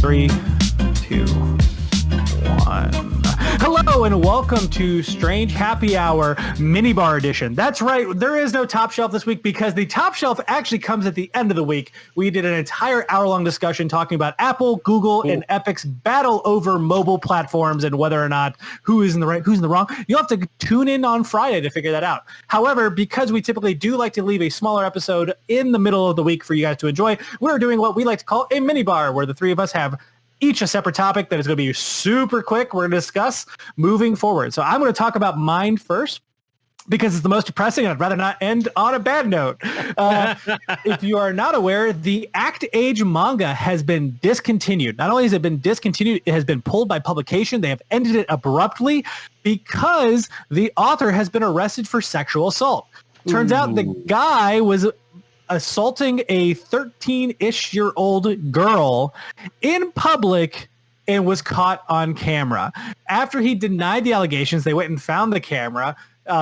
3, 2, 1. Hello and welcome to Strange Happy Hour Minibar Edition. That's right, there is no top shelf this week because the top shelf actually comes at the end of the week. We did an entire hour-long discussion talking about Apple, Google, and Epic's battle over mobile platforms and whether or not who is in the right, who's in the wrong. You'll have to tune in on Friday to figure that out. However, because we typically do like to leave a smaller episode in the middle of the week for you guys to enjoy, we're doing what we like to call a minibar, where the three of us have each a separate topic that is going to be super quick. We're going to discuss moving forward. So I'm going to talk about mine first because it's the most depressing and I'd rather not end on a bad note. If you are not aware, the Act Age manga has been discontinued. Not only has it been discontinued, it has been pulled by publication. They have ended it abruptly because the author has been arrested for sexual assault. Turns out the guy was assaulting a 13-ish-year-old girl in public and was caught on camera. After he denied the allegations, they went and found the camera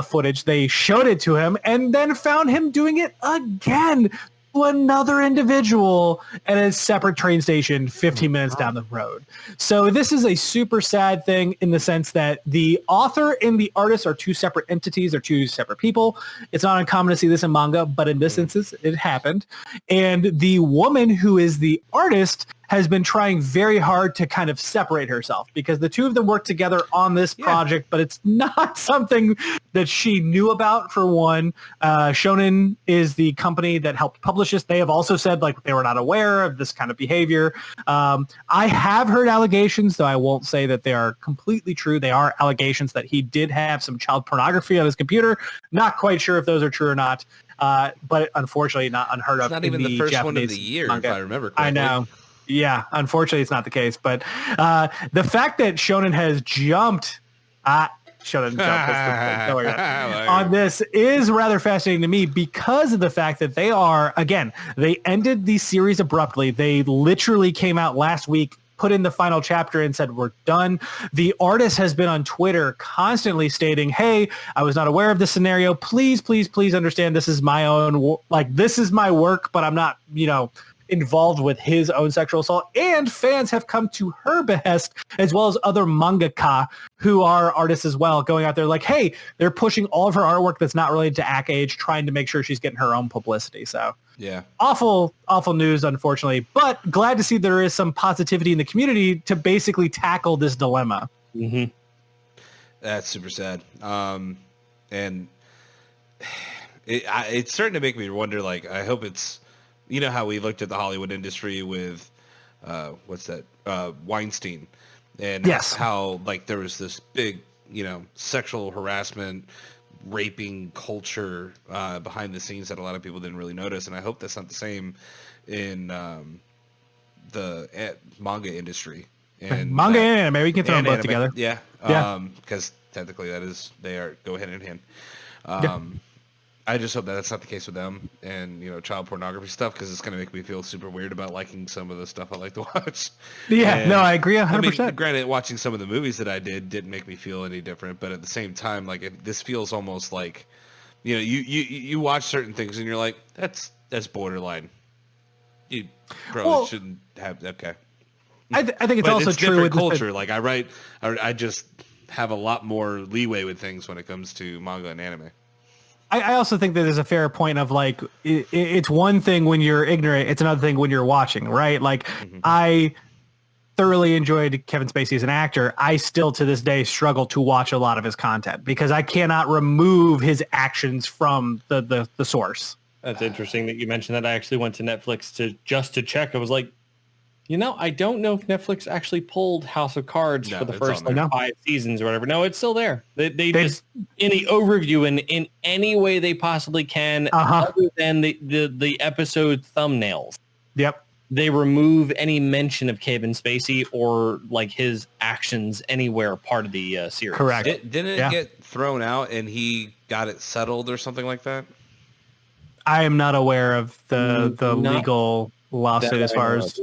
footage. They showed it to him and then found him doing it again to another individual at a separate train station 15 minutes down the road. So this is a super sad thing in the sense that the author and the artist are two separate entities or two separate people. It's not uncommon to see this in manga, but in this instance, it happened. And the woman who is the artist has been trying very hard to kind of separate herself because the two of them work together on this project, but it's not something that she knew about, for one. Shonen is the company that helped publish this. They have also said like they were not aware of this kind of behavior. I have heard allegations, though I won't say that they are completely true. They are allegations that he did have some child pornography on his computer. Not quite sure if those are true or not, but unfortunately not unheard of. It's not even the first Japanese one of the year, manga. if I remember correctly. I know. Yeah, unfortunately, it's not the case. But the fact that Shonen has jumped, Shonen jumped on this is rather fascinating to me because of the fact that they ended the series abruptly. They literally came out last week, put in the final chapter and said, we're done. The artist has been on Twitter constantly stating, hey, I was not aware of this scenario. Please, please, please understand this is my own, this is my work, but I'm not, involved with his own sexual assault. And fans have come to her behest, as well as other mangaka who are artists as well, going out there like, hey, they're pushing all of her artwork that's not related to Act Age, trying to make sure she's getting her own publicity. So yeah, awful news, unfortunately, but glad to see there is some positivity in the community to basically tackle this dilemma. Mm-hmm. That's super sad. And it's starting to make me wonder, I hope it's, you know how we looked at the Hollywood industry with, Weinstein, and how there was this big, sexual harassment, raping culture behind the scenes that a lot of people didn't really notice, and I hope that's not the same in the manga industry. And manga and anime, we can throw them both together. Yeah, because technically they go hand in hand. I just hope that that's not the case with them and, child pornography stuff, because it's going to make me feel super weird about liking some of the stuff I like to watch. Yeah, no, I agree 100%. I mean, granted, watching some of the movies that I didn't make me feel any different, but at the same time, this feels almost like, you watch certain things and you're like, that's borderline. You probably shouldn't have, okay. I think it's also true with culture. I just have a lot more leeway with things when it comes to manga and anime. I also think that there's a fair point of it's one thing when you're ignorant, it's another thing when you're watching, right? I thoroughly enjoyed Kevin Spacey as an actor. I still to this day struggle to watch a lot of his content because I cannot remove his actions from the source. That's interesting that you mentioned that. I actually went to Netflix to check. I was like, I don't know if Netflix actually pulled House of Cards for the first 5 seasons or whatever. No, it's still there. They just, in the overview and in any way they possibly can, other than the episode thumbnails. Yep. They remove any mention of Kevin Spacey or his actions anywhere part of the series. Correct. Didn't it get thrown out and he got it settled or something like that? I am not aware of the legal lawsuit as far as...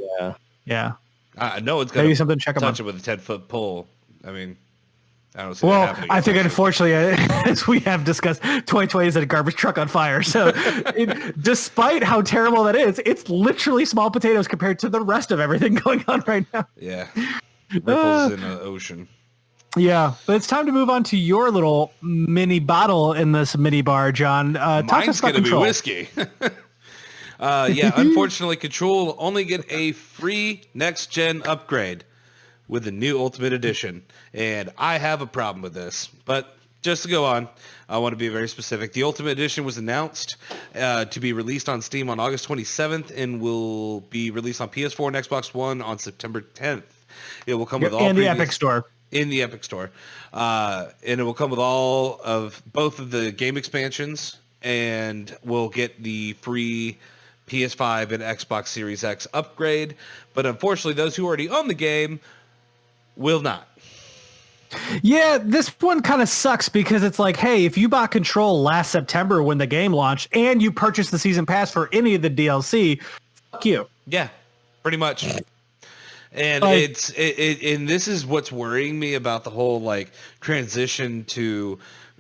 Yeah. I know it's going maybe something to check touch it with a 10-foot pole. I mean, I don't see that happening. I think unfortunately, as we have discussed, 2020 is a garbage truck on fire. So despite how terrible that is, it's literally small potatoes compared to the rest of everything going on right now. Yeah. Ripples in the ocean. Yeah, but it's time to move on to your little mini bottle in this mini bar, John. Mine's going to be whiskey. Unfortunately, Control will only get a free next-gen upgrade with the new Ultimate Edition. And I have a problem with this. But just to go on, I want to be very specific. The Ultimate Edition was announced to be released on Steam on August 27th and will be released on PS4 and Xbox One on September 10th. It will come with all in the Epic Store. In the Epic Store. And it will come with both of the game expansions, and we'll get the free PS5 and Xbox Series X upgrade. But unfortunately, those who already own the game will not. Yeah, this one kind of sucks because it's like, hey, if you bought Control last September when the game launched and you purchased the season pass for any of the DLC, fuck you. Yeah, pretty much. And and this is what's worrying me about the whole like transition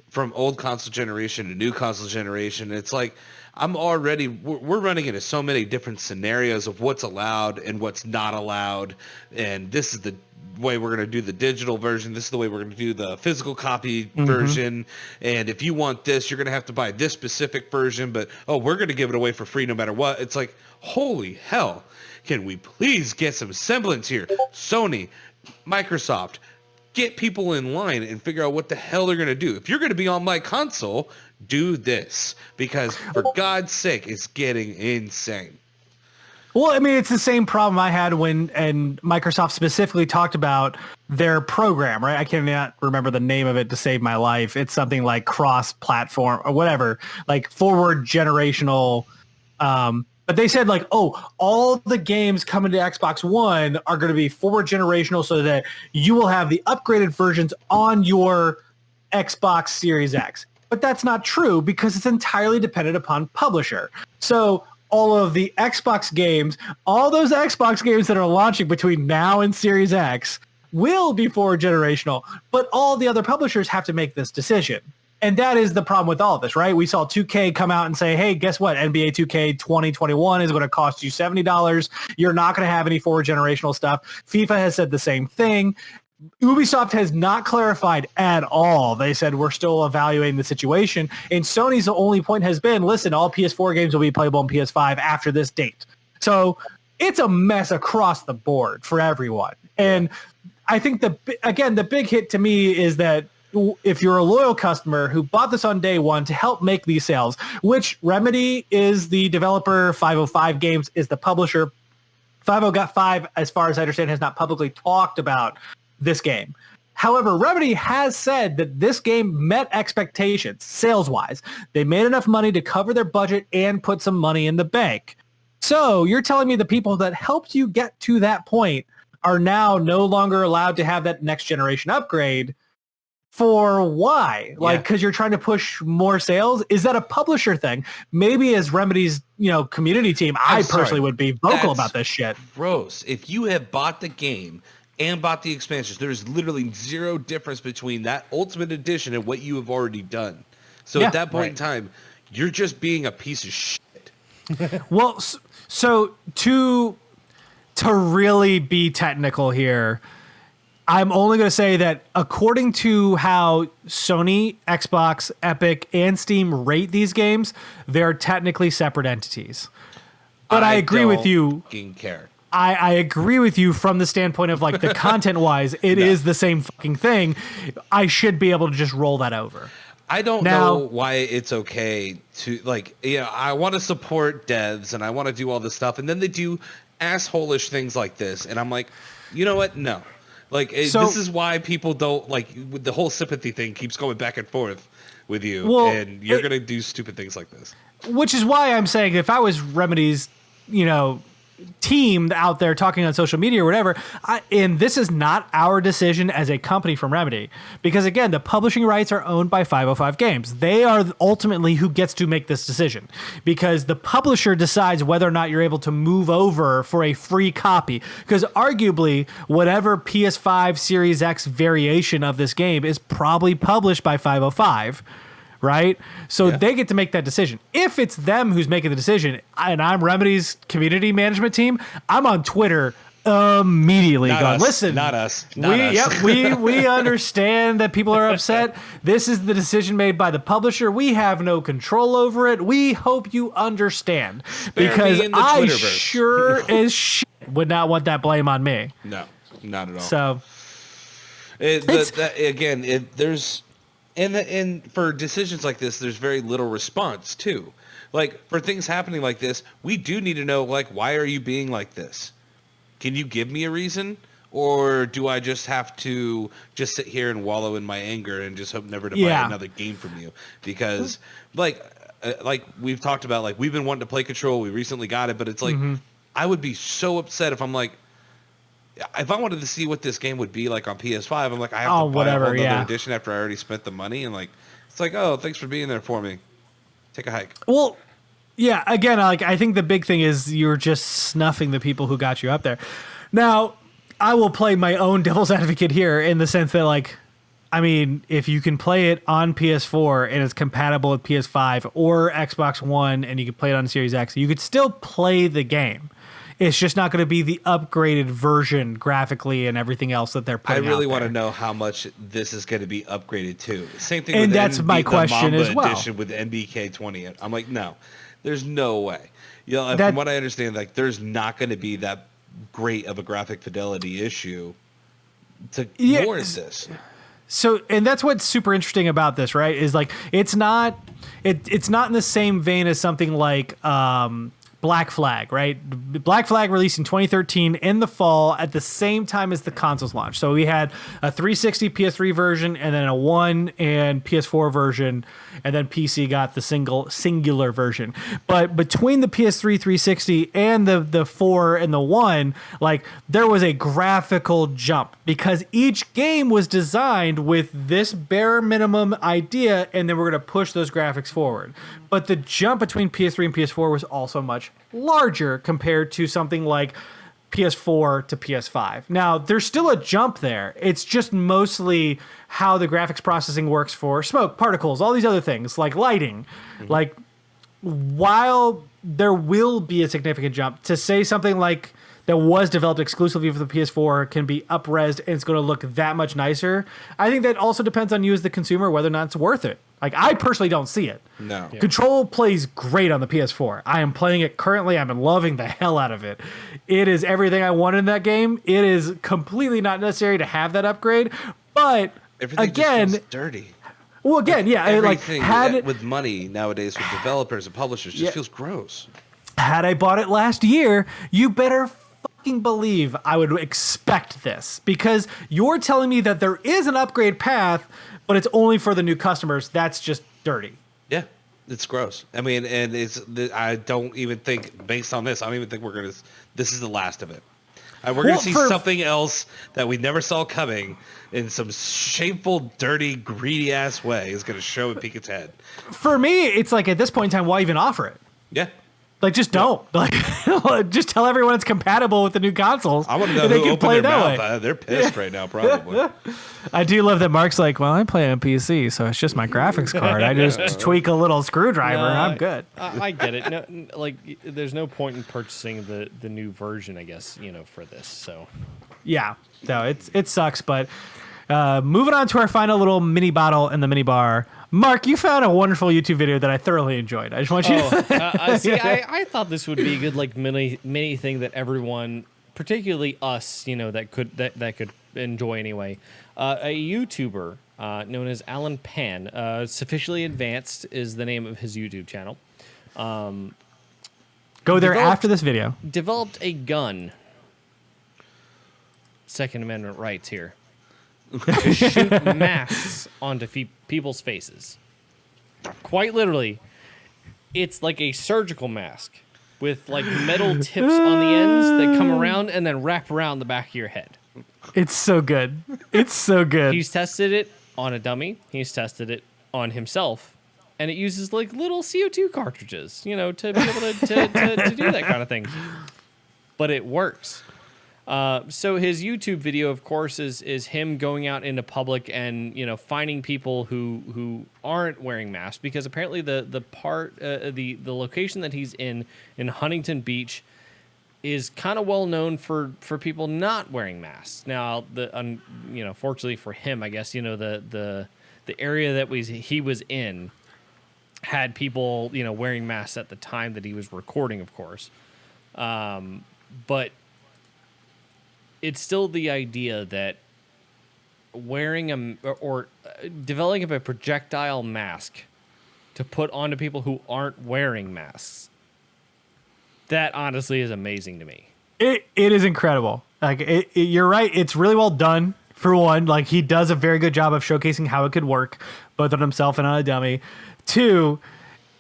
from old console generation to new console generation. It's like we're running into so many different scenarios of what's allowed and what's not allowed, and this is the way we're going to do the digital version. This is the way we're going to do the physical copy version. And if you want this, you're going to have to buy this specific version, but we're going to give it away for free no matter what. It's like, holy hell. Can we please get some semblance here? Sony, Microsoft, get people in line and figure out what the hell they're going to do. If you're going to be on my console, do this. Because for God's sake, it's getting insane. Well, I mean, it's the same problem I had and Microsoft specifically talked about their program, right? I cannot remember the name of it to save my life. It's something like cross-platform or whatever, like forward generational. But they said like, all the games coming to Xbox One are going to be forward generational so that you will have the upgraded versions on your Xbox Series X. But that's not true because it's entirely dependent upon publisher. So all of the Xbox games, all those Xbox games that are launching between now and Series X will be forward generational, but all the other publishers have to make this decision. And that is the problem with all of this, right? We saw 2K come out and say, hey, guess what? NBA 2K 2021 is going to cost you $70. You're not going to have any forward generational stuff. FIFA has said the same thing. Ubisoft has not clarified at all. They said we're still evaluating the situation. And Sony's only point has been, listen, all PS4 games will be playable on PS5 after this date. So it's a mess across the board for everyone. And I think the big hit to me is that if you're a loyal customer who bought this on day one to help make these sales, which Remedy is the developer, 505 Games is the publisher. 505, as far as I understand, has not publicly talked about this game. However, Remedy has said that this game met expectations sales-wise. They made enough money to cover their budget and put some money in the bank. So you're telling me the people that helped you get to that point are now no longer allowed to have that next generation upgrade. For why? Like, because you're trying to push more sales? Is that a publisher thing? Maybe as Remedy's, community team, I personally would be vocal about this shit. Gross. If you have bought the game and bought the expansions, there's literally zero difference between that Ultimate Edition and what you have already done. So at that point in time, you're just being a piece of shit. Well, so to really be technical here, I'm only going to say that according to how Sony, Xbox, Epic, and Steam rate these games, they're technically separate entities. But I agree with you. Care. I agree with you from the standpoint of like the content-wise, it is the same fucking thing. I should be able to just roll that over. I don't know why it's okay to I want to support devs and I want to do all this stuff, and then they do asshole-ish things like this, and I'm like, you know what? No. This is why people don't the whole sympathy thing keeps going back and forth with you, and you're going to do stupid things like this. Which is why I'm saying if I was Remedy's, team out there talking on social media or whatever, and this is not our decision as a company from Remedy, because again, the publishing rights are owned by 505 Games. They are ultimately who gets to make this decision, because the publisher decides whether or not you're able to move over for a free copy, because arguably whatever PS5 Series X variation of this game is probably published by 505. Right? So they get to make that decision. If it's them who's making the decision, and I'm Remedy's community management team, I'm on Twitter immediately going, listen, not us. We understand that people are upset. This is the decision made by the publisher. We have no control over it. We hope you understand. Because I sure as shit would not want that blame on me. No, not at all. So there's and for decisions like this, there's very little response too. Like for things happening like this, we do need to know, like, why are you being like this? Can you give me a reason? Or do I just have to just sit here and wallow in my anger and just hope never to buy another game from you? Because like we've talked about, like, we've been wanting to play Control. We recently got it, but it's like, I would be so upset if I'm like, if I wanted to see what this game would be like on PS5, I'm like, I have to buy another edition after I already spent the money. And like, it's like, oh, thanks for being there for me. Take a hike. Well, yeah, again, like, I think the big thing is you're just snuffing the people who got you up there. Now, I will play my own devil's advocate here in the sense that, like, I mean, if you can play it on PS4 and it's compatible with PS5 or Xbox One and you can play it on Series X, you could still play the game. It's just not going to be the upgraded version graphically and everything else that they're putting out. I really want to know how much this is going to be upgraded to. Same thing with that's my question Mamba as well. Edition with NBK 20. I'm like, no, there's no way. You know, from what I understand, like, there's not going to be that great of a graphic fidelity issue to warrant this. So, and that's what's super interesting about this, right? Is like, it's not in the same vein as something like Black Flag, right? Black Flag released in 2013 in the fall at the same time as the consoles launch. So we had a 360 PS3 version and then a 1 and PS4 version, and then PC got the singular version. But between the PS3 360 and the 4 and the 1, like, there was a graphical jump because each game was designed with this bare minimum idea, and then we're going to push those graphics forward. But the jump between PS3 and PS4 was also much larger compared to something like PS4 to PS5. Now, there's still a jump there. It's just mostly how the graphics processing works for smoke, particles, all these other things, like lighting. Like, while there will be a significant jump, to say something like that was developed exclusively for the PS4 can be up-resed and it's going to look that much nicer, I think that also depends on you as the consumer, whether or not it's worth it. Like, I personally don't see it. No. Yeah. Control plays great on the PS4. I am playing it currently. I'm loving the hell out of it. It is everything I wanted in that game. It is completely not necessary to have that upgrade, but everything again, just feels dirty. Well, again, yeah, everything with money nowadays with developers and publishers just feels gross. Had I bought it last year, you better fucking believe I would expect this, because you're telling me that there is an upgrade path, but it's only for the new customers. That's just dirty. Yeah, it's gross. I mean, and I don't even think, based on this, I don't even think this is the last of it. We're going to see something else that we never saw coming in some shameful, dirty, greedy-ass way is going to show and peek its head. For me, it's like, at this point in time, why even offer it? Yeah. Like, just don't. Like, just tell everyone it's compatible with the new consoles. I want to know who opened their mouth. They're pissed right now, probably. I do love that Mark's like, well, I play on PC, so it's just my graphics card. I just tweak a little screwdriver and I'm good. I get it. No, like, there's no point in purchasing the new version, I guess, for this. So, yeah, no, it sucks. But moving on to our final little mini bottle in the mini bar. Mark, you found a wonderful YouTube video that I thoroughly enjoyed. I just want you to... See, I thought this would be a good, like, mini thing that everyone, particularly us, that could enjoy anyway. A YouTuber known as Alan Pan, Sufficiently Advanced is the name of his YouTube channel. Go there after this video. Developed a gun. Second Amendment rights here. To shoot masks onto people's faces. Quite literally, it's like a surgical mask with like metal tips on the ends that come around and then wrap around the back of your head. It's so good. It's so good. He's tested it on a dummy. He's tested it on himself. And it uses like little CO2 cartridges, to be able to do that kind of thing. But it works. So his YouTube video, of course, is him going out into public and finding people who aren't wearing masks, because apparently the location that he's in Huntington Beach is kind of well known for people not wearing masks. Now, fortunately for him, I guess the area that he was in had people wearing masks at the time that he was recording, of course, but. It's still the idea that wearing or developing a projectile mask to put onto people who aren't wearing masks, that honestly is amazing to me. It is incredible. Like you're right. It's really well done. For one, like he does a very good job of showcasing how it could work, both on himself and on a dummy. Two,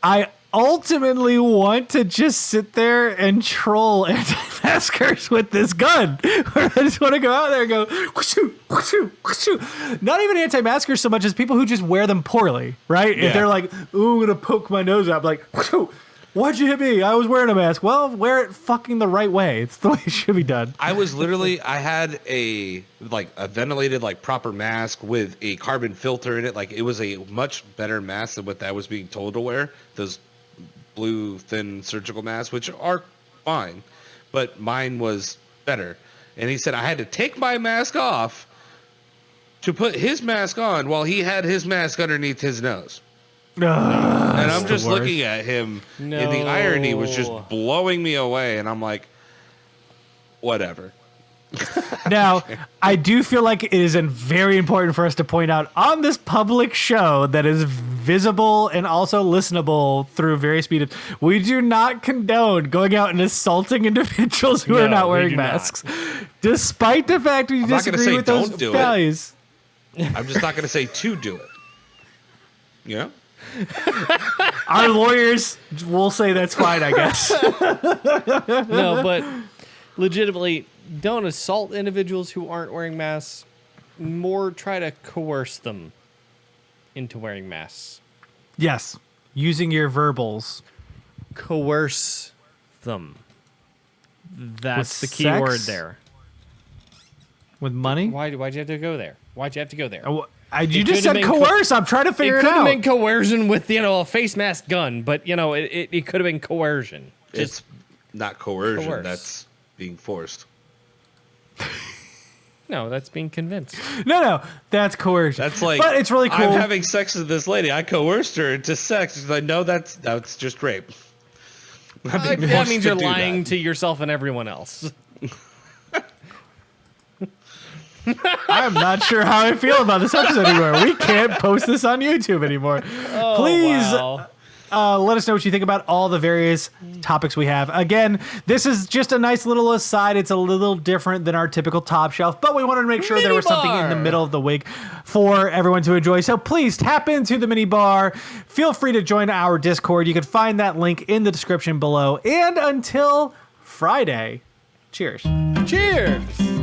I ultimately want to just sit there and troll anti-maskers with this gun. I just want to go out there and go, whooshoo, whooshoo, whooshoo. Not even anti-maskers so much as people who just wear them poorly, right? Yeah. If they're like, ooh, I'm going to poke my nose out, like, whooshoo. Why'd you hit me? I was wearing a mask. Well, wear it fucking the right way. It's the way it should be done. I had a ventilated, like, proper mask with a carbon filter in it. Like, it was a much better mask than what I was being told to wear. Those blue thin surgical masks, which are fine, but mine was better. And he said I had to take my mask off to put his mask on while he had his mask underneath his nose. And I'm just looking at him, and the irony was just blowing me away. And I'm like, whatever. Now, I do feel like it is very important for us to point out on this public show that is visible and also listenable through various mediums, we do not condone going out and assaulting individuals who are not wearing masks. Despite the fact we disagree with those values. I'm just not going to say to do it. Yeah. Our lawyers will say that's fine, I guess. No, but legitimately, don't assault individuals who aren't wearing masks. More try to coerce them into wearing masks. Yes. Using your verbals. Coerce them. That's the key sex? word there. With money? Why'd you have to go there? Why'd you have to go there? You just said coerce. I'm trying to figure it out. It could have been coercion with, a face mask gun, but, it could have been coercion. It's not coercion. That's being forced. No, that's being convinced. No, that's coercion. That's like, but it's really cool. I'm having sex with this lady. I coerced her into sex. She's like, no, that's just rape. That means you're lying to yourself and everyone else. I'm not sure how I feel about this episode anymore. We can't post this on YouTube anymore. Oh, please wow. let us know what you think about all the various topics we have. Again, this is just a nice little aside. It's a little different than our typical top shelf, but we wanted to make sure there was something in the middle of the week for everyone to enjoy. So please tap into the mini bar. Feel free to join our Discord. You can find that link in the description below. And until Friday, cheers. Cheers.